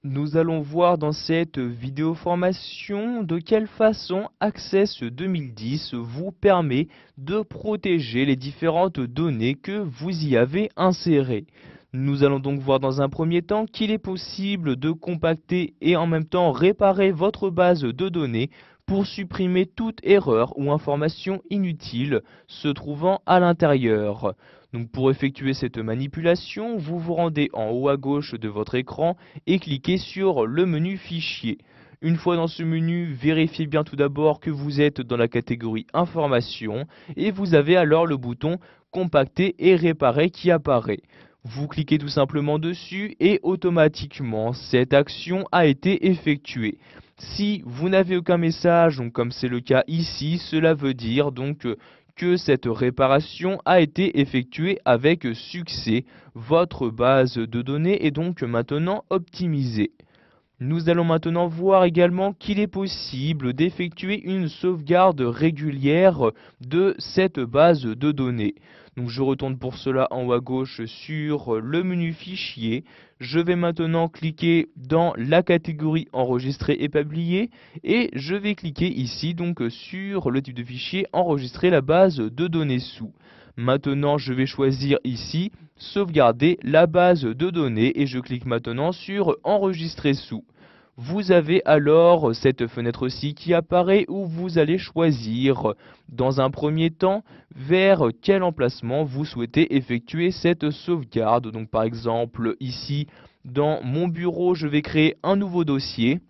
Nous allons voir dans cette vidéo formation de quelle façon Access 2010 vous permet de protéger les différentes données que vous y avez insérées. Nous allons donc voir dans un premier temps qu'il est possible de compacter et en même temps réparer votre base de données pour supprimer toute erreur ou information inutile se trouvant à l'intérieur. Donc pour effectuer cette manipulation, vous vous rendez en haut à gauche de votre écran et cliquez sur le menu Fichier. Une fois dans ce menu, vérifiez bien tout d'abord que vous êtes dans la catégorie Information et vous avez alors le bouton Compacter et réparer qui apparaît. Vous cliquez tout simplement dessus et automatiquement cette action a été effectuée. Si vous n'avez aucun message, donc comme c'est le cas ici, cela veut dire donc que cette réparation a été effectuée avec succès. Votre base de données est donc maintenant optimisée. Nous allons maintenant voir également qu'il est possible d'effectuer une sauvegarde régulière de cette base de données. Donc je retourne pour cela en haut à gauche sur le menu Fichier. Je vais maintenant cliquer dans la catégorie Enregistrer et publier et je vais cliquer ici donc sur le type de fichier Enregistrer la base de données sous. Maintenant, je vais choisir ici Sauvegarder la base de données et je clique maintenant sur Enregistrer sous. Vous avez alors cette fenêtre-ci qui apparaît où vous allez choisir dans un premier temps vers quel emplacement vous souhaitez effectuer cette sauvegarde. Donc par exemple ici dans mon bureau je vais créer un nouveau dossier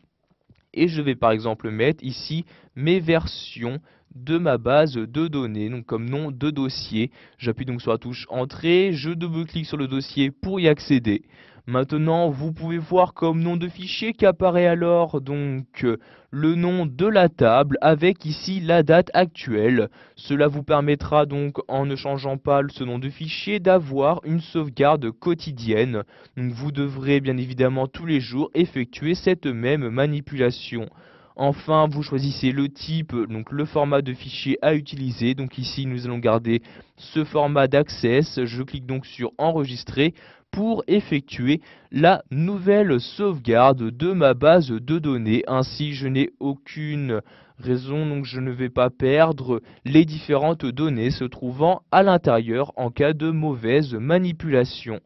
et je vais par exemple mettre ici mes versions de ma base de données, donc comme nom de dossier. J'appuie donc sur la touche Entrée, je double-clique sur le dossier pour y accéder. Maintenant, vous pouvez voir comme nom de fichier qu'apparaît alors donc le nom de la table avec ici la date actuelle. Cela vous permettra donc en ne changeant pas ce nom de fichier d'avoir une sauvegarde quotidienne. Donc vous devrez bien évidemment tous les jours effectuer cette même manipulation. Enfin, vous choisissez le type, donc le format de fichier à utiliser. Donc ici, nous allons garder ce format d'Access. Je clique donc sur Enregistrer pour effectuer la nouvelle sauvegarde de ma base de données. Ainsi, je n'ai aucune raison, donc je ne vais pas perdre les différentes données se trouvant à l'intérieur en cas de mauvaise manipulation.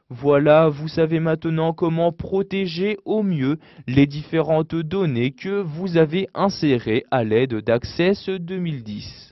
Voilà, vous savez maintenant comment protéger au mieux les différentes données que vous avez insérées à l'aide d'Access 2010.